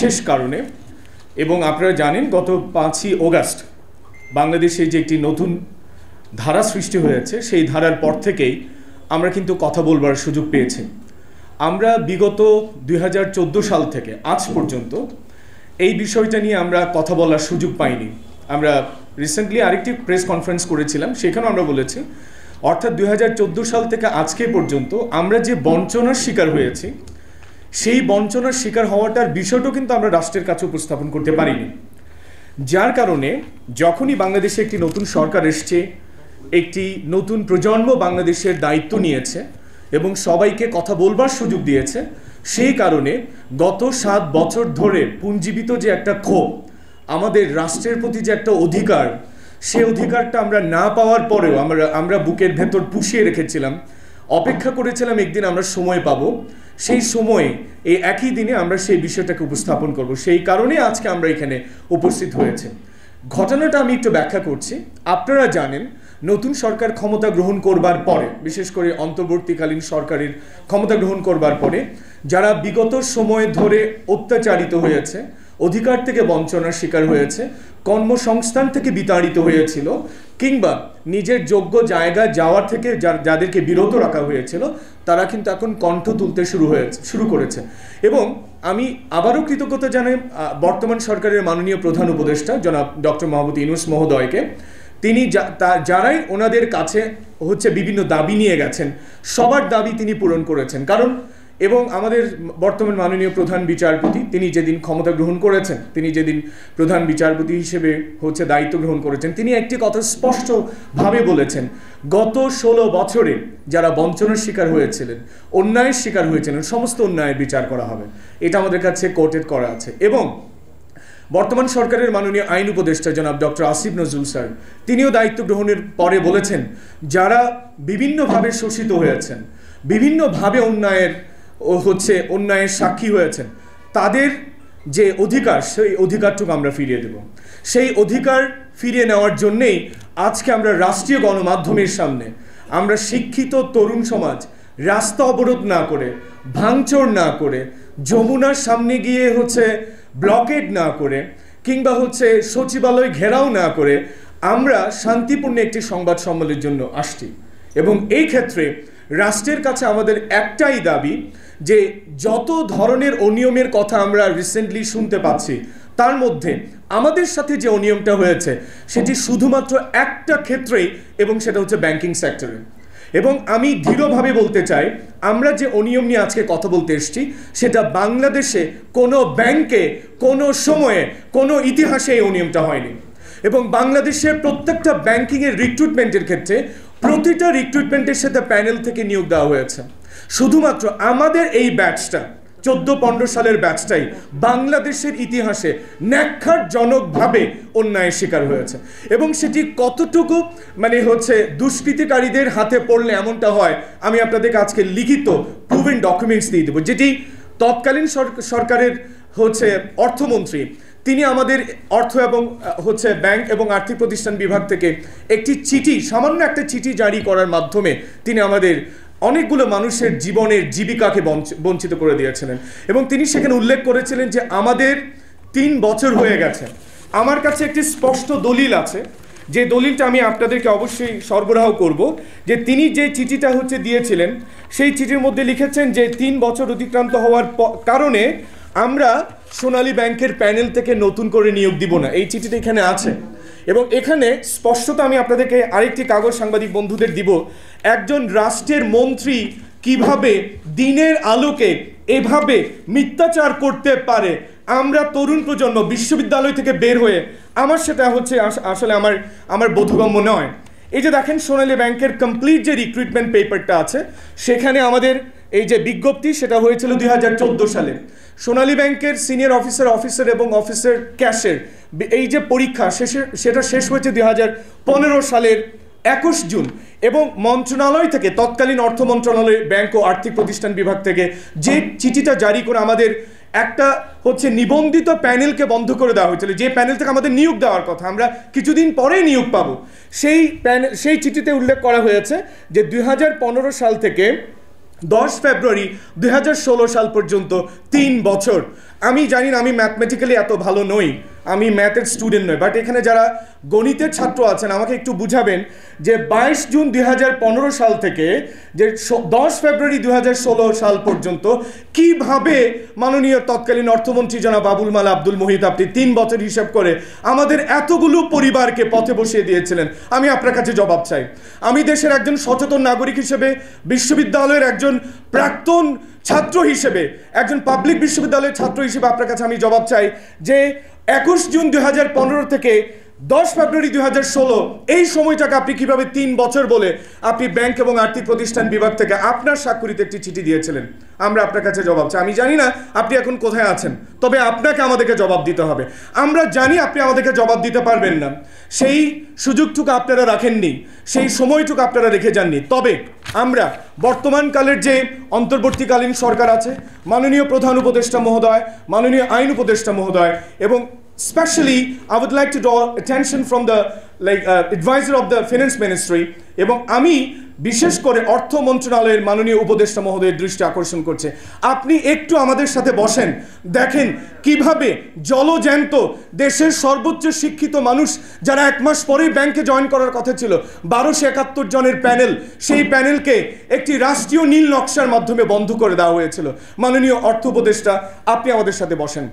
বিশেষ কারণে, এবং আপনারা জানেন গত 5ই অগাস্ট বাংলাদেশে যে একটি নতুন ধারা সৃষ্টি হয়েছে, সেই ধারার পর থেকেই আমরা কিন্তু কথা বলবার সুযোগ পেয়েছি। আমরা বিগত 2014 সাল থেকে আজ পর্যন্ত এই বিষয়টা নিয়ে আমরা কথা বলার সুযোগ পাইনি। আমরা রিসেন্টলি আরেকটি প্রেস কনফারেন্স করেছিলাম, সেখানেও আমরা বলেছি অর্থাৎ 2014 সাল থেকে আজকে পর্যন্ত আমরা যে বঞ্চনার শিকার হয়েছি, সেই বঞ্চনার শিকার হওয়াটার বিষয়টাও কিন্তু আমরা রাষ্ট্রের কাছে উপস্থাপন করতে পারিনি। যার কারণে যখনই বাংলাদেশে একটি নতুন সরকার এসছে, একটি নতুন প্রজন্ম বাংলাদেশের দায়িত্ব নিয়েছে এবং সবাইকে কথা বলবার সুযোগ দিয়েছে, সেই কারণে গত 7 বছর ধরে পুঞ্জীবিত যে একটা ক্ষোভ, আমাদের রাষ্ট্রের প্রতি যে একটা অধিকার, সে অধিকারটা আমরা না পাওয়ার পরেও আমরা বুকের ভেতর পুষিয়ে রেখেছিলাম, অপেক্ষা করেছিলাম একদিন আমরা সময় পাবো। সেই সময়ে এই একই দিনে আমরা সেই বিষয়টাকে উপস্থাপন করব। সেই কারণে আজকে আমরা এখানে উপস্থিত হয়েছে। ঘটনাটা আমি একটু ব্যাখ্যা করছি। আপনারা জানেন নতুন সরকার ক্ষমতা গ্রহণ করবার পরে, বিশেষ করে অন্তর্বর্তীকালীন সরকারের ক্ষমতা গ্রহণ করবার পরে যারা বিগত সময় ধরে অত্যাচারিত হয়েছে, অধিকার থেকে বঞ্চনার শিকার হয়েছে, কর্মসংস্থান থেকে বিতাড়িত হয়েছিল, কিংবা নিজের যোগ্য জায়গায় যাওয়ার থেকে যাদেরকে বিরত রাখা হয়েছিল, তারা কিন্তু এখন কণ্ঠ তুলতে শুরু করেছে। এবং আমি আবারও কৃতজ্ঞতা জানাই বর্তমান সরকারের মাননীয় প্রধান উপদেষ্টা জনাব ডক্টর মোহাম্মদ ইউনূস মহোদয়কে। তিনি যারাই ওনাদের কাছে বিভিন্ন দাবি নিয়ে গেছেন, সবার দাবি তিনি পূরণ করেছেন। কারণ এবং আমাদের বর্তমান মাননীয় প্রধান বিচারপতি, তিনি যেদিন ক্ষমতা গ্রহণ করেছেন, তিনি যেদিন প্রধান বিচারপতি হিসেবে দায়িত্ব গ্রহণ করেছেন, তিনি একটি কথা স্পষ্টভাবে বলেছেন, গত 16 বছরে যারা বঞ্চনার শিকার হয়েছিলেন, অন্যায়ের শিকার হয়েছিলেন, সমস্ত অন্যায়ের বিচার করা হবে। এটা আমাদের কাছে কোটেড করা আছে। এবং বর্তমান সরকারের মাননীয় আইন উপদেষ্টা জনাব ডক্টর আসিফ নজরুল স্যার, তিনিও দায়িত্ব গ্রহণের পরে বলেছেন, যারা বিভিন্নভাবে শোষিত হয়েছেন, বিভিন্নভাবে অন্যায়ের সাক্ষী হয়েছেন, তাদের যে অধিকার, সেই অধিকারটুকু আমরা ফিরিয়ে দেব। সেই অধিকার ফিরিয়ে নেওয়ার জন্যেই আজকে আমরা রাষ্ট্রীয় গণমাধ্যমের সামনে আমরা শিক্ষিত তরুণ সমাজ রাস্তা অবরোধ না করে, ভাঙচুর না করে, যমুনার সামনে গিয়ে ব্লকেড না করে, কিংবা সচিবালয় ঘেরাও না করে আমরা শান্তিপূর্ণ একটি সংবাদ সম্মেলনের জন্য আসছি। এবং এই ক্ষেত্রে রাষ্ট্রের কাছে আমাদের একটাই দাবি যে যত ধরনের অনিয়মের কথা আমরা রিসেন্টলি শুনতে পাচ্ছি, তার মধ্যে আমাদের সাথে যে অনিয়মটা হয়েছে সেটি শুধুমাত্র একটা ক্ষেত্রেই, এবং সেটা ব্যাংকিং সেক্টরে। এবং আমি দৃঢ়ভাবে বলতে চাই, আমরা যে অনিয়ম নিয়ে আজকে কথা বলতে এসেছি, সেটা বাংলাদেশে কোনো ব্যাংকে, কোনো সময়ে, কোনো ইতিহাসে এই অনিয়মটা হয়নি। এবং বাংলাদেশের প্রত্যেকটা ব্যাংকিংয়ের রিক্রুটমেন্টের ক্ষেত্রে প্রতিটা রিক্রুটমেন্টের সাথে প্যানেল থেকে নিয়োগ দেওয়া হয়েছে। শুধুমাত্র আমাদের এই ব্যাচটা, 14-15 সালের ব্যাচটাই বাংলাদেশের ইতিহাসে ন্যাক্কারজনকভাবে অন্যায়ের শিকার হয়েছে। এবং সেটি কতটুকু দুষ্কৃতিকারীদের হাতে পড়লে এমনটা হয়, আমি আপনাদেরকে আজকে লিখিত প্রুভেন ডকুমেন্টস দিয়ে দেবো, যেটি তৎকালীন সরকারের অর্থমন্ত্রী, তিনি আমাদের অর্থ এবং ব্যাংক এবং আর্থিক প্রতিষ্ঠান বিভাগ থেকে একটি চিঠি, সামান্য একটা চিঠি জারি করার মাধ্যমে তিনি আমাদের অনেকগুলো মানুষের জীবনের জীবিকাকে বঞ্চিত করে দিয়েছিলেন। এবং তিনি সেখানে উল্লেখ করেছিলেন যে আমাদের 3 বছর হয়ে গেছে। আমার কাছে একটি স্পষ্ট দলিল আছে, যে দলিলটা আমি আপনাদেরকে অবশ্যই সরবরাহ করব, যে তিনি যে চিঠিটা দিয়েছিলেন, সেই চিঠির মধ্যে লিখেছেন যে 3 বছর অতিক্রান্ত হওয়ার কারণে আমরা সোনালী ব্যাংকের প্যানেল থেকে নতুন করে নিয়োগ দিব না। এই চিঠিটা এখানে আছে। এবং এখানে স্পষ্টত আমি আপনাদেরকে আরেকটি কাগজ সাংবাদিক বন্ধুদের দিব, একজন রাষ্ট্রের মন্ত্রী কিভাবে দিনের আলোকে এভাবে মিথ্যাচার করতে পারে। আমরা তরুণ প্রজন্ম বিশ্ববিদ্যালয় থেকে বের হয়ে, আমার সেটা আসলে আমার বোধগম্য নয়। এই যে দেখেন, সোনালী ব্যাংকের কমপ্লিট যে রিক্রুটমেন্ট পেপারটা আছে, সেখানে আমাদের এই যে বিজ্ঞপ্তি, সেটা হয়েছিল 2014 সালে। সোনালী ব্যাংকের সিনিয়র অফিসার এবং অফিসার ক্যাশের এই যে পরীক্ষা সেটা শেষ হয়েছে 2015 সালের 21 জুন। এবং মন্ত্রণালয় থেকে, তৎকালীন অর্থ মন্ত্রণালয়, ব্যাংক ও আর্থিক প্রতিষ্ঠান বিভাগ থেকে যে চিঠিটা জারি করে আমাদের একটা নিবন্ধিত প্যানেলকে বন্ধ করে দেওয়া হয়েছিল, যে প্যানেল থেকে আমাদের নিয়োগ দেওয়ার কথা, আমরা কিছুদিন পরেই নিয়োগ পাবো, সেই চিঠিতে উল্লেখ করা হয়েছে যে 2015 সাল থেকে 10 ফেব্রুয়ারি 2016 সাল পর্যন্ত 3 বছর আমি জানি না, আমি ম্যাথমেটিক্যালি এত ভালো নই, আমি ম্যাথের স্টুডেন্ট নই, বাট এখানে যারা গণিতের ছাত্র আছেন আমাকে একটু বুঝাবেন যে 22 জুন 2015 সাল থেকে যে 10 ফেব্রুয়ারি 2016 সাল পর্যন্ত কিভাবে মাননীয় তৎকালীন অর্থমন্ত্রী জনাব আবুল মাল আব্দুল মুহিত আপনি 3 বছর হিসাব করে আমাদের এতগুলো পরিবারকে পথে বসিয়ে দিয়েছিলেন। আমি আপনার কাছে জবাব চাই। আমি দেশের একজন সচেতন নাগরিক হিসেবে, বিশ্ববিদ্যালয়ের একজন প্রাক্তন ছাত্র হিসেবে, একজন পাবলিক বিশ্ববিদ্যালয়ের ছাত্র হিসেবে আপনার কাছে আমি জবাব চাই যে 21 জুন 2015 থেকে 10 ফেব্রুয়ারি 2016 এই সময়টাকে আপনি কিভাবে 3 বছর বলে আপনি ব্যাংক এবং আর্থিক প্রতিষ্ঠান বিভাগ থেকে আপনার স্বাক্ষরিত একটি চিঠি দিয়েছিলেন। আমরা আপনার কাছে জবাব চাই। আমি জানি না আপনি এখন কোথায় আছেন, তবে আপনাকে আমাদেরকে জবাব দিতে হবে। আমরা জানি আপনি আমাদেরকে জবাব দিতে পারবেন না, সেই সুযোগটুকু আপনারা রাখেননি, সেই সময়টুকু আপনারা রেখে যাননি। তবে আমরা বর্তমানকালের যে অন্তর্বর্তীকালীন সরকার আছে, মাননীয় প্রধান উপদেষ্টা মহোদয়, মাননীয় আইন উপদেষ্টা মহোদয়, এবং especially I would like to draw attention from the advisor of the finance ministry, এবং আমি বিশেষ করে অর্থ মন্ত্রণালয়ের মাননীয় উপদেষ্টা মহোদয়ের দৃষ্টি আকর্ষণ করছে। আপনি একটু আমাদের সাথে বসেন, দেখেন কিভাবে জলজ্যান্ত দেশের সর্বোচ্চ শিক্ষিত মানুষ যারা 1 মাস পরেই ব্যাংকে জয়েন করার কথা ছিল, 1271 জনের প্যানেল, সেই প্যানেলকে একটি রাষ্ট্রীয় নীল নকশার মাধ্যমে বন্ধ করে দেওয়া হয়েছিল। মাননীয় অর্থ উপদেষ্টা, আপনি আমাদের সাথে বসেন।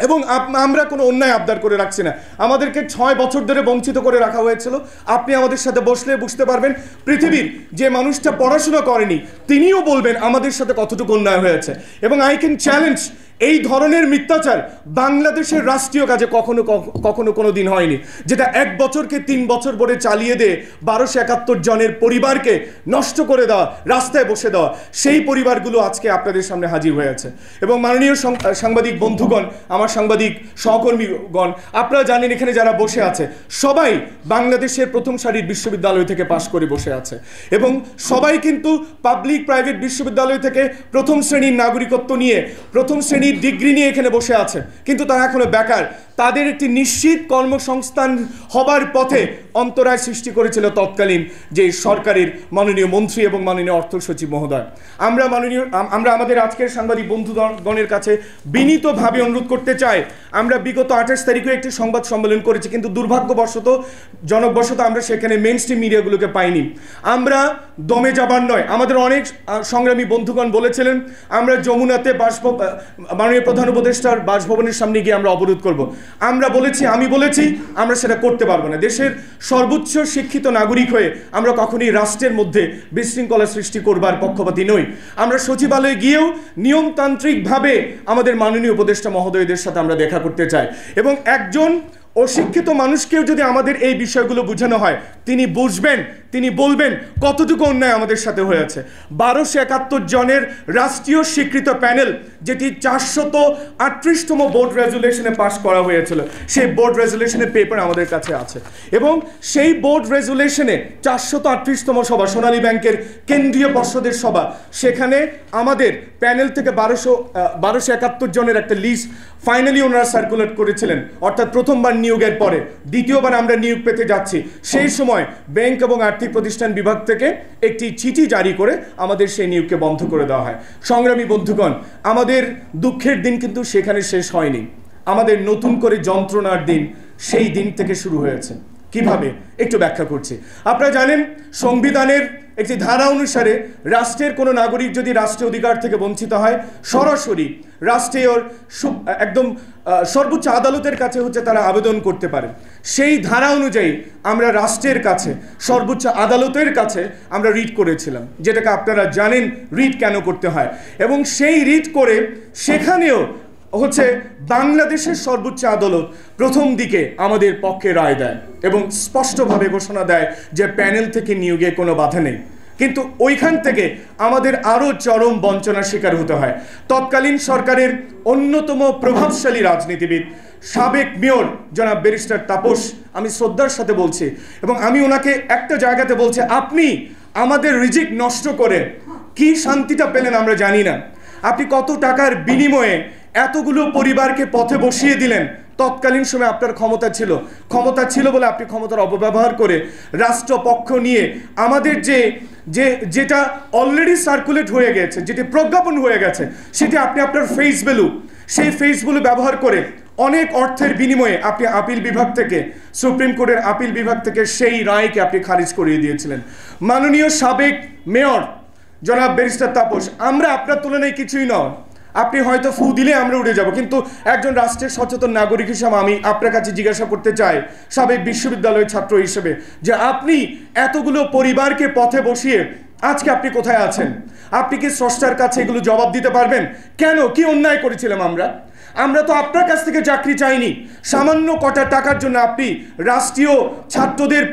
এবং আমরা কোনো অন্যায় আবদার করে রাখছি না, আমাদেরকে 6 বছর ধরে বঞ্চিত করে রাখা হয়েছিল। আপনি আমাদের সাথে বসলে বুঝতে পারবেন, পৃথিবীর যে মানুষটা পড়াশোনা করেনি তিনিও বলবেন আমাদের সাথে কতটুকু অন্যায় হয়েছে। এবং আই ক্যান চ্যালেঞ্জ, এই ধরনের মিথ্যাচার বাংলাদেশের রাষ্ট্রীয় কাজে কখনো কোনো দিন হয়নি, যেটা 1 বছরকে 3 বছর ধরে চালিয়ে দিয়ে 1271 জনের পরিবারকে নষ্ট করে দেওয়া, রাস্তায় বসে দেওয়া, সেই পরিবারগুলো আজকে আপনাদের সামনে হাজির হয়েছে। এবং মাননীয় সাংবাদিক বন্ধুগণ, আমার সাংবাদিক সহকর্মীগণ, আপনারা জানেন এখানে যারা বসে আছে সবাই বাংলাদেশের প্রথম সারির বিশ্ববিদ্যালয় থেকে পাশ করে বসে আছে, এবং সবাই কিন্তু পাবলিক প্রাইভেট বিশ্ববিদ্যালয় থেকে প্রথম শ্রেণীর নাগরিকত্ব নিয়ে, প্রথম শ্রেণীর ডিগ্রি নিয়ে এখানে বসে আছে, কিন্তু তারা এখনো বেকার। তাদের একটি নিশ্চিত কর্মসংস্থান হবার পথে অন্তরায় সৃষ্টি করেছিল তৎকালীন যে সরকারের মাননীয় মন্ত্রী এবং মাননীয় অর্থ সচিব মহোদয়। আমরা আমাদের আজকের সাংবাদিক বন্ধুগণের কাছে বিনীতভাবে অনুরোধ করতে চাই, আমরা বিগত 28 তারিখে একটি সংবাদ সম্মেলন করেছি, কিন্তু দুর্ভাগ্যবশত জনকবশত আমরা সেখানে মেইন স্ট্রিম মিডিয়াগুলোকে পাইনি। আমরা দমে যাবার নয়, আমাদের অনেক সংগ্রামী বন্ধুগণ বলেছিলেন আমরা যমুনাতে মাননীয় প্রধান উপদেষ্টার বাসভবনের সামনে গিয়ে আমরা অবরোধ করব। আমি বলেছি আমরা সেটা করতে পারবো না। দেশের সর্বোচ্চ শিক্ষিত নাগরিক হয়ে আমরা কখনোই রাষ্ট্রের মধ্যে বিশৃঙ্খলা সৃষ্টি করবার পক্ষপাতী নই। আমরা সচিবালয়ে গিয়েও নিয়মতান্ত্রিকভাবে আমাদের মাননীয় উপদেষ্টা মহোদয়দের সাথে আমরা দেখা করতে চাই, এবং একজন অশিক্ষিত মানুষকেও যদি আমাদের এই বিষয়গুলো বোঝানো হয় তিনি বুঝবেন, তিনি বলবেন কতটুকু অন্যায় আমাদের সাথে হয়েছে। 1271 জনের রাষ্ট্রীয় স্বীকৃত প্যানেল, যেটি 438তম বোর্ড রেজুলেশনে পাশ করা হয়েছিল, সেই বোর্ড রেজুলেশনের পেপার আমাদের কাছে আছে, এবং সেই বোর্ড রেজুলেশনে 438তম সভা, সোনালী ব্যাংকের কেন্দ্রীয় পর্ষদের সভা, সেখানে আমাদের প্যানেল থেকে 1271 জনের একটা লিস্ট ফাইনালি ওনারা সার্কুলেট করেছিলেন, অর্থাৎ প্রথমবার নিয়োগের পরে দ্বিতীয়বার আমরা নিয়োগ পেতে যাচ্ছি। সেই সময় ব্যাংক এবং আর্থিক প্রতিষ্ঠান বিভাগ থেকে একটি চিঠি জারি করে আমাদের সেই নিয়োগকে বন্ধ করে দেওয়া হয়। সংগ্রামী বন্ধুগণ, আমাদের দুঃখের দিন কিন্তু সেখানে শেষ হয়নি, আমাদের নতুন করে যন্ত্রণার দিন সেই দিন থেকে শুরু হয়েছে। কিভাবে একটু ব্যাখ্যা করছি। আপনারা জানেন সংবিধানের একটি ধারা অনুসারে রাষ্ট্রের কোনো নাগরিক যদি রাষ্ট্রীয় অধিকার থেকে বঞ্চিত হয়, সরাসরি রাষ্ট্রীয় একদম সর্বোচ্চ আদালতের কাছে তারা আবেদন করতে পারে। সেই ধারা অনুযায়ী আমরা রাষ্ট্রের কাছে, সর্বোচ্চ আদালতের কাছে আমরা রিট করেছিলাম, যেটাকে আপনারা জানেন রিট কেন করতে হয়, এবং সেই রিট করে সেখানেও বাংলাদেশের সর্বোচ্চ আদালত প্রথম দিকে আমাদের পক্ষে রায় দেয় এবং স্পষ্টভাবে ঘোষণা দেয় যে প্যানেল থেকে নিয়োগে কোনো বাধা নেই। কিন্তু ওইখান থেকে আমাদের আরও চরম বঞ্চনার শিকার হতে হয়। তৎকালীন সরকারের অন্যতম প্রভাবশালী রাজনীতিবিদ, সাবেক মেয়র জনাব ব্যারিস্টার তাপস, আমি শ্রদ্ধার সাথে বলছি, এবং আমি ওনাকে একটা জায়গাতে বলছি, আপনি আমাদের রিজিক নষ্ট করে কি শান্তিটা পেলেন আমরা জানি না। আপনি কত টাকার বিনিময়ে এতগুলো পরিবারকে পথে বসিয়ে দিলেন। তৎকালীন সময় আপনার ক্ষমতা ছিল বলে আপনি ক্ষমতার অপব্যবহার করে রাষ্ট্রপক্ষ নিয়ে আমাদের যেটা অলরেডি সার্কুলেট হয়ে গেছে, যেটি প্রজ্ঞাপন হয়ে গেছে, সেটি আপনি আপনার ফেস ভ্যালু, সেই ফেসগুলো ব্যবহার করে অনেক অর্থের বিনিময়ে আপনি আপিল বিভাগ থেকে, সুপ্রিম কোর্টের আপিল বিভাগ থেকে সেই রায়কে আপনি খারিজ করিয়ে দিয়েছিলেন। মাননীয় সাবেক মেয়র জনাব ব্যারিস্টার তাপস, আমরা আপনার তুলনায় কিছুই নয়, আপনি হয়তো ফু দিলে আমরা উঠে যাব, কিন্তু একজন রাষ্ট্রের সচেতন নাগরিক হিসেবে আমি আপনার কাছে জিজ্ঞাসা করতে চাই, সাবেক বিশ্ববিদ্যালয়ের ছাত্র হিসেবে, যে আপনি এতগুলো পরিবারকে পথে বসিয়ে আজকে আপনি কোথায় আছেন? আপনি কি স্রষ্টার কাছে এগুলো জবাব দিতে পারবেন? কেন, কি অন্যায় করেছিলাম আমরা? আমরা তো আপনার কাছ থেকে চাকরি চাইনি। সামান্য কটা টাকার জন্য আপনি রাষ্ট্রীয় ছাত্রদের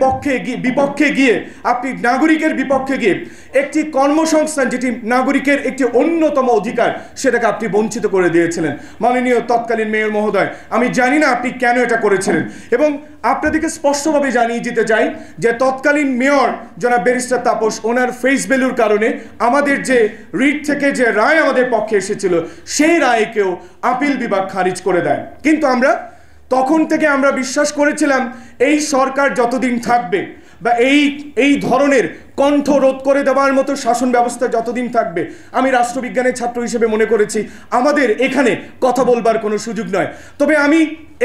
বিপক্ষে গিয়ে, আপনি নাগরিকের বিপক্ষে গিয়ে একটি কর্মসংস্থান, যেটি নাগরিকের একটি অন্যতম অধিকার, সেটাকে আপনি বঞ্চিত করে দিয়েছিলেন। মাননীয় তৎকালীন মেয়র মহোদয়, আমি জানি না আপনি কেন এটা করেছিলেন, এবং আপনাদেরকে স্পষ্টভাবে জানিয়ে দিতে চাই যে তৎকালীন মেয়র জনাব ব্যারিস্টার তাপস, ওনার ফেস ভ্যালুর কারণে আমাদের যে রিট থেকে যে রায় আমাদের পক্ষে এসেছিল, সেই রায়কেও আপিল বিভাগ খারিজ করে দেয়। কিন্তু আমরা তখন থেকে আমরা বিশ্বাস করেছিলাম এই সরকার যতদিন থাকবে, বা এই ধরনের কণ্ঠ রোধ করে দেওয়ার মতো শাসন ব্যবস্থা যতদিন থাকবে, আমি রাষ্ট্রবিজ্ঞানের ছাত্র হিসেবে মনে করেছি আমাদের এখানে কথা বলবার কোনো সুযোগ নয়। তবে আমি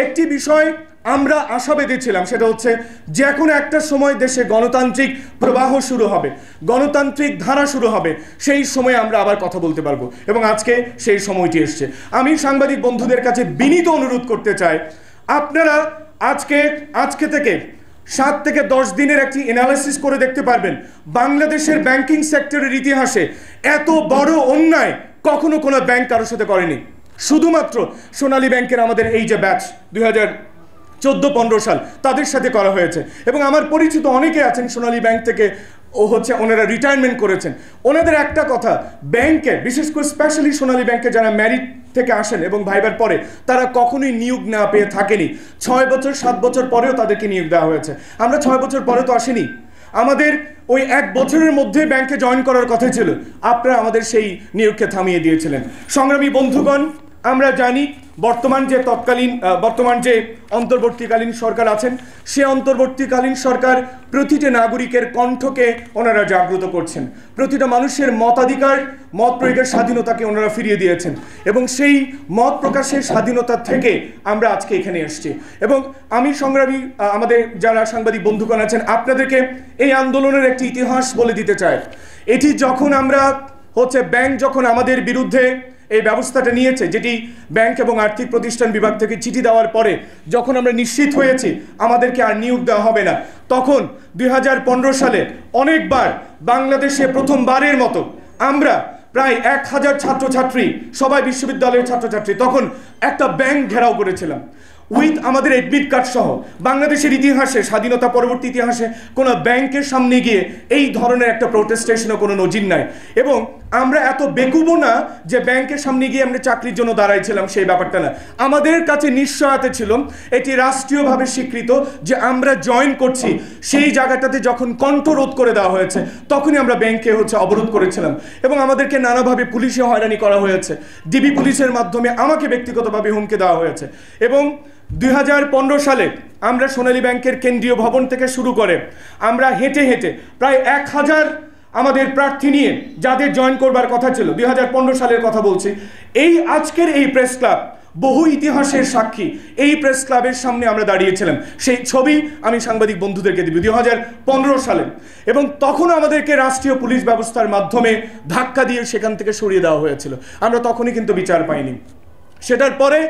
একটি বিষয় আমরা আশা বেঁধেছিলাম, সেটা হচ্ছে যে কোনো একটা সময় দেশে গণতান্ত্রিক প্রবাহ শুরু হবে, গণতান্ত্রিক ধারা শুরু হবে, সেই সময় আমরা আবার কথা বলতে পারবো, এবং আজকে সেই সময়টি এসছে। আমি সাংবাদিক বন্ধুদের কাছে বিনীত অনুরোধ করতে চাই, আপনারা আজকে থেকে 7 থেকে 10 দিনের একটি অ্যানালাইসিস করে দেখতে পারবেন বাংলাদেশের ব্যাংকিং সেক্টরের ইতিহাসে এত বড় অন্যায় কখনো কোনো ব্যাংক কারোর সাথে করেনি। শুধুমাত্র সোনালী ব্যাংকের আমাদের এই যে ব্যাচ 2014-15 সাল, তাদের সাথে করা হয়েছে। এবং আমার পরিচিত অনেকে আছেন সোনালী ব্যাংক থেকে, ওনারা রিটায়ারমেন্ট করেছেন। ওনাদের একটা কথা, ব্যাংকে বিশেষ করে স্পেশালি সোনালী ব্যাংকে যারা ম্যারিট থেকে আসেন এবং ভাইবার পরে, তারা কখনোই নিয়োগ না পেয়ে থাকেনি। 6 বছর 7 বছর পরেও তাদেরকে নিয়োগ দেওয়া হয়েছে। আমরা 6 বছর পরে তো আসেনি, আমাদের ওই 1 বছরের মধ্যে ব্যাংকে জয়েন করার কথা ছিল, আপনারা আমাদের সেই নিয়োগকে থামিয়ে দিয়েছিলেন। সংগ্রামী বন্ধুগণ, আমরা জানি বর্তমান যে অন্তর্বর্তীকালীন সরকার আছেন, সে অন্তর্বর্তীকালীন সরকার প্রতিটি নাগরিকের কণ্ঠকে ওনারা জাগ্রত করছেন, প্রতিটা মানুষের মতাধিকার, মত প্রয়োগের স্বাধীনতাকে ওনারা ফিরিয়ে দিয়েছেন, এবং সেই মত প্রকাশের স্বাধীনতা থেকে আমরা আজকে এখানে এসেছি। এবং আমি সংগ্রামী আমাদের যারা সাংবাদিক বন্ধুগণ আছেন, আপনাদেরকে এই আন্দোলনের একটি ইতিহাস বলে দিতে চাই। এটি যখন আমরা ব্যাংক যখন আমাদের বিরুদ্ধে এই ব্যবস্থাটা নিয়েছে, যেটি ব্যাংক এবং আর্থিক প্রতিষ্ঠান বিভাগ থেকে চিঠি দেওয়ার পরে যখন আমরা নিশ্চিত হয়েছি আমাদেরকে আর নিয়োগ দেওয়া হবে না, তখন 2015 সালে অনেকবার বাংলাদেশে প্রথমবারের মতো আমরা প্রায় 1000 ছাত্রছাত্রী, সবাই বিশ্ববিদ্যালয়ের ছাত্রছাত্রী, তখন একটা ব্যাংক ঘেরাও করেছিলাম উইথ আমাদের এডমিট কার্ড সহ। বাংলাদেশের ইতিহাসে, স্বাধীনতা পরবর্তী ইতিহাসে কোনো ব্যাংকের সামনে গিয়ে এই ধরনের একটা প্রোটেস্টেশনও কোনো নজির নাই। এবং আমরা এত বেকুবও না যে ব্যাংকের সামনে গিয়ে আমরা চাকরির জন্য দাঁড়াইছিলাম, সেই ব্যাপারটা না। আমাদের কাছে নিশ্চয়তা ছিল, এটি রাষ্ট্রীয়ভাবে স্বীকৃত যে আমরা জয়েন করছি। সেই জায়গাটাতে যখন কণ্ঠ রোধ করে দেওয়া হয়েছে, তখনই আমরা ব্যাংকে অবরোধ করেছিলাম, এবং আমাদেরকে নানাভাবে পুলিশে হয়রানি করা হয়েছে। ডিবি পুলিশের মাধ্যমে আমাকে ব্যক্তিগতভাবে হুমকি দেওয়া হয়েছে। এবং 2015 সালে আমরা সোনালী ব্যাংকের কেন্দ্রীয় ভবন থেকে শুরু করে আমরা হেঁটে হেঁটে প্রায় 1000 আমাদের প্রার্থী নিয়ে, যাদের জয়েন করবার কথা ছিল, 2015 সালের কথা বলছি, এই আজকের এই প্রেস ক্লাব বহু ইতিহাসের সাক্ষী। এই প্রেস ক্লাবের সামনে আমরা দাঁড়িয়েছিলাম, সেই ছবি আমি সাংবাদিক বন্ধুদেরকে দিব 2015 সালে। এবং তখন আমাদেরকে রাষ্ট্রীয় পুলিশ ব্যবস্থার মাধ্যমে ধাক্কা দিয়ে সেখান থেকে সরিয়ে দেওয়া হয়েছিল। আমরা তখনই কিন্তু বিচার পাইনি। সেটার পরে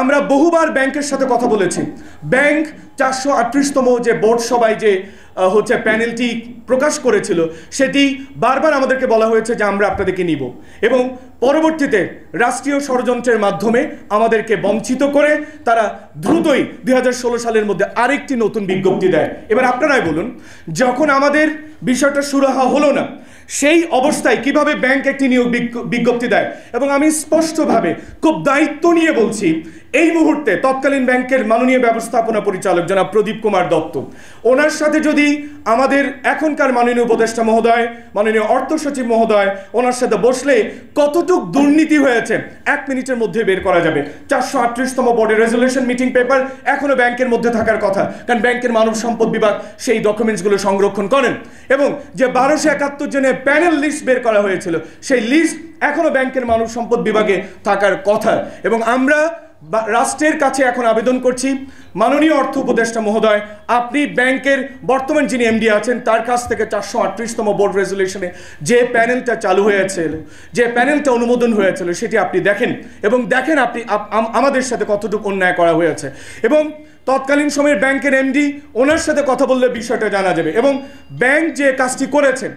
আমরা বহুবার ব্যাংকের সাথে কথা বলেছি। ব্যাংক 438তম যে বোর্ড সভায় যে প্যানেলটি প্রকাশ করেছিল, সেটি বারবার আমাদেরকে বলা হয়েছে যে আমরা আপনাদেরকে নিব, এবং পরবর্তীতে রাষ্ট্রীয় ষড়যন্ত্রের মাধ্যমে আমাদেরকে বঞ্চিত করে তারা দ্রুতই 2016 সালের মধ্যে আরেকটি নতুন বিজ্ঞপ্তি দেয়। এবার আপনারাই বলুন, যখন আমাদের বিষয়টা সুরাহা হলো না, সেই অবস্থায় কিভাবে ব্যাংক একটি নিয়োগ বিজ্ঞপ্তি দেয়? এবং আমি স্পষ্টভাবে খুব দায়িত্ব নিয়ে বলছি, এই মুহূর্তে তৎকালীন ব্যাংকের মাননীয় ব্যবস্থাপনা পরিচালক জনাব প্রদীপ কুমার দত্ত, ওনার সাথে যদি আমাদের এখনকার মাননীয় উপদেষ্টা মহোদয়, মাননীয় অর্থ সচিব মহোদয়, ওনার সাথে বসলে কতটুক দুর্নীতি হয়েছে 1 মিনিটের মধ্যে বের করা যাবে। 438তম বোর্ডের রেজলিউশন মিটিং পেপার এখনো ব্যাংকের মধ্যে থাকার কথা, কারণ ব্যাংকের মানব সম্পদ বিভাগ সেই ডকুমেন্টসগুলো সংরক্ষণ করেন। এবং যে 1271 জনের প্যানেল লিস্ট বের করা হয়েছিল, সেই লিস্ট এখনো ব্যাংকের মানব সম্পদ বিভাগে থাকার কথা। এবং আমরা রাষ্ট্রের কাছে এখন আবেদন করছি, মাননীয় অর্থ উপদেষ্টা মহোদয়, আপনি ব্যাংকের বর্তমান যিনি এমডি আছেন তার কাছ থেকে 438তম বোর্ড রেজলিউশনে যে প্যানেলটা চালু হয়েছিল, যে প্যানেলটা অনুমোদন হয়েছিল, সেটি আপনি দেখেন এবং দেখেন আপনি আমাদের সাথে কতটুকু অন্যায় করা হয়েছে। এবং তৎকালীন সময়ের ব্যাংকের এমডি, ওনার সাথে কথা বললে বিষয়টা জানা যাবে। এবং ব্যাংক যে কাজটি করেছে,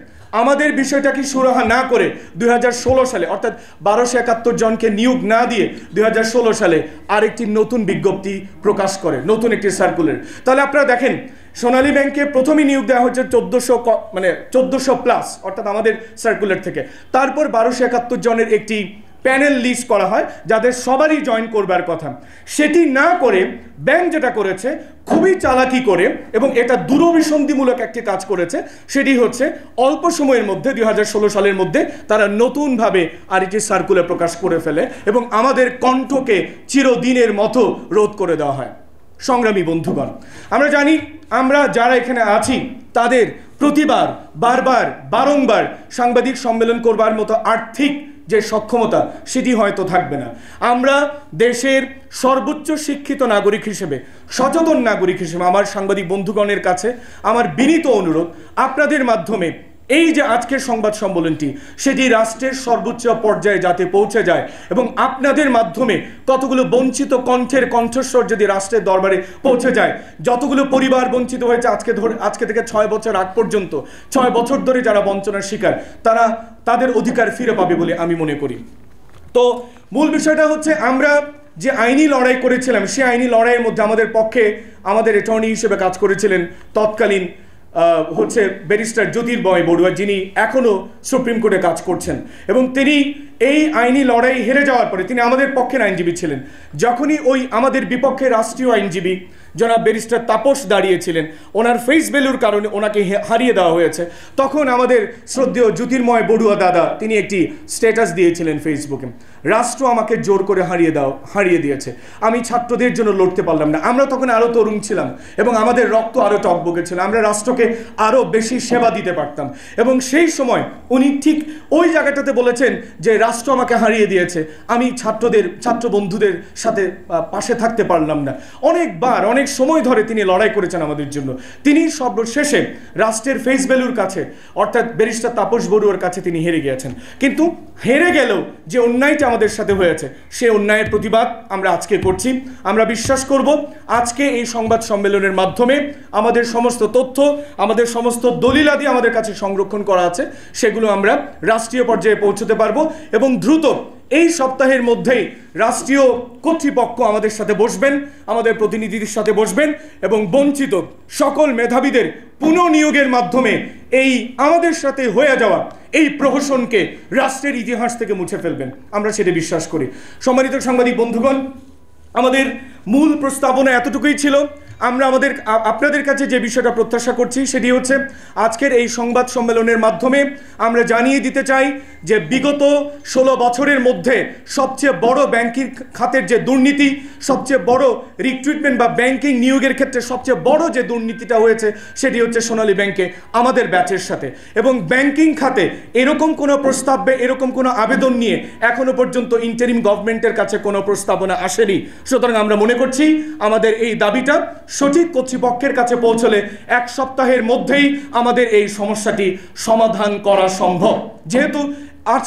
আমাদের বিষয়টাকে সুরাহা না করে 2016 সালে অর্থাৎ 1271 জনকে নিয়োগ না দিয়ে 2016 সালে আরেকটি নতুন বিজ্ঞপ্তি প্রকাশ করে, নতুন একটি সার্কুলার। তাহলে আপনারা দেখেন, সোনালী ব্যাংকে প্রথমেই নিয়োগ দেওয়া হচ্ছে 1400 প্লাস অর্থাৎ আমাদের সার্কুলার থেকে। তারপর 1271 জনের একটি প্যানেল লিস্ট করা হয় যাদের সবারই জয়েন করবার কথা। সেটি না করে ব্যাংক যেটা করেছে খুবই চালাকি করে, এবং এটা দূরভিসন্ধিমূলক একটি কাজ করেছে, সেটি হচ্ছে অল্প সময়ের মধ্যে 2016 সালের মধ্যে তারা নতুনভাবে আরেকটি সার্কুলার প্রকাশ করে ফেলে এবং আমাদের কণ্ঠকে চিরদিনের মতো রোধ করে দেওয়া হয়। সংগ্রামী বন্ধুগণ, আমরা জানি আমরা যারা এখানে আছি তাদের প্রতিবার বারংবার সাংবাদিক সম্মেলন করবার মতো আর্থিক যে সক্ষমতা সেটি হয়তো থাকবে না। আমরা দেশের সর্বোচ্চ শিক্ষিত নাগরিক হিসেবে, সচেতন নাগরিক হিসেবে আমার সাংবাদিক বন্ধুগণের কাছে আমার বিনীত অনুরোধ, আপনাদের মাধ্যমে এই যে আজকের সংবাদ সম্মেলনটি সেটি রাষ্ট্রের সর্বোচ্চ পর্যায়ে যাতে পৌঁছে যায় এবং আপনাদের মাধ্যমে কতগুলো বঞ্চিত কণ্ঠের কণ্ঠস্বর যদি রাষ্ট্রের দরবারে পৌঁছে যায়, যতগুলো পরিবার বঞ্চিত হয়েছে আজকে থেকে 6 বছর আগ পর্যন্ত, 6 বছর ধরে যারা বঞ্চনার শিকার, তারা তাদের অধিকার ফিরে পাবে বলে আমি মনে করি। তো মূল বিষয়টা হচ্ছে, আমরা যে আইনি লড়াই করেছিলাম, সেই আইনি লড়াইয়ের মধ্যে আমাদের পক্ষে আমাদের অ্যাটর্নি হিসেবে কাজ করেছিলেন তৎকালীন হচ্ছে ব্যারিস্টার জ্যোতির্ময় বড়ুয়া, যিনি এখনও সুপ্রিম কোর্টে কাজ করছেন। এবং তিনি এই আইনি লড়াই হেরে যাওয়ার পরে তিনি আমাদের পক্ষের আইনজীবী ছিলেন। যখনই ওই আমাদের বিপক্ষে রাষ্ট্রীয় আইনজীবী জনাব ব্যারিস্টার তাপস দাঁড়িয়েছিলেন, ওনার ফেস ভ্যালুর কারণে ওনাকে হারিয়ে দেওয়া হয়েছে, তখন আমাদের শ্রদ্ধেয় জ্যোতির্ময় বড়ুয়া দাদা তিনি একটি স্ট্যাটাস দিয়েছিলেন ফেসবুকে, রাষ্ট্র আমাকে জোর করে হারিয়ে দিয়েছে, আমি ছাত্রদের জন্য লড়তে পারলাম না। আমরা তখন আরও তরুণ ছিলাম এবং আমাদের রক্ত আরও টকবকে ছিল, আমরা রাষ্ট্রকে আরও বেশি সেবা দিতে পারতাম। এবং সেই সময় উনি ঠিক ওই জায়গাটাতে বলেছেন যে রাষ্ট্র আমাকে হারিয়ে দিয়েছে, আমি ছাত্র বন্ধুদের সাথে পাশে থাকতে পারলাম না। অনেক সময় ধরে তিনি লড়াই করেছেন আমাদের জন্য। তিনি সর্বশেষে রাষ্ট্রের ফেস ভ্যালুর কাছে অর্থাৎ ব্যারিস্টার তাপস বড়ুয়ার কাছে তিনি হেরে গিয়েছেন। কিন্তু হেরে গেলেও যে অন্যায়টা আমাদের সাথে হয়েছে, সেই অন্যায়ের প্রতিবাদ আমরা আজকে করছি। আমরা বিশ্বাস করব আজকে এই সংবাদ সম্মেলনের মাধ্যমে আমাদের সমস্ত তথ্য, আমাদের সমস্ত দলিলাদি আমাদের কাছে সংরক্ষণ করা আছে, সেগুলো আমরা রাষ্ট্রীয় পর্যায়ে পৌঁছতে পারবো এবং দ্রুত এই সপ্তাহের মধ্যেই রাষ্ট্রীয় কর্তৃপক্ষ আমাদের সাথে বসবেন, আমাদের প্রতিনিধিদের সাথে বসবেন এবং বঞ্চিত সকল মেধাবীদের পুনঃনিয়োগের মাধ্যমে এই আমাদের সাথে হয়ে যাওয়া এই প্রহসনকে রাষ্ট্রের ইতিহাস থেকে মুছে ফেলবেন, আমরা সেটা বিশ্বাস করি। সম্মানিত সাংবাদিক বন্ধুগণ, আমাদের মূল প্রস্তাবনা এতটুকুই ছিল। আমরা আপনাদের কাছে যে বিষয়টা প্রত্যাশা করছি সেটি হচ্ছে, আজকের এই সংবাদ সম্মেলনের মাধ্যমে আমরা জানিয়ে দিতে চাই যে বিগত 16 বছরের মধ্যে সবচেয়ে বড় ব্যাংকিং খাতের যে দুর্নীতি, সবচেয়ে বড় রিক্রুটমেন্ট বা ব্যাংকিং নিয়োগের ক্ষেত্রে সবচেয়ে বড় যে দুর্নীতিটা হয়েছে সেটি হচ্ছে সোনালী ব্যাংকে আমাদের ব্যাচের সাথে। এবং ব্যাংকিং খাতে এরকম কোনো প্রস্তাব বা এরকম কোনো আবেদন নিয়ে এখনো পর্যন্ত ইন্টারিম গভর্নমেন্টের কাছে কোনো প্রস্তাবনা আসেনি। সুতরাং আমরা মনে করছি আমাদের এই দাবিটা সঠিক কর্তৃপক্ষের কাছে পৌঁছলে 1 সপ্তাহের মধ্যেই আমাদের এই সমস্যাটি সমাধান করা সম্ভব। যেহেতু আজ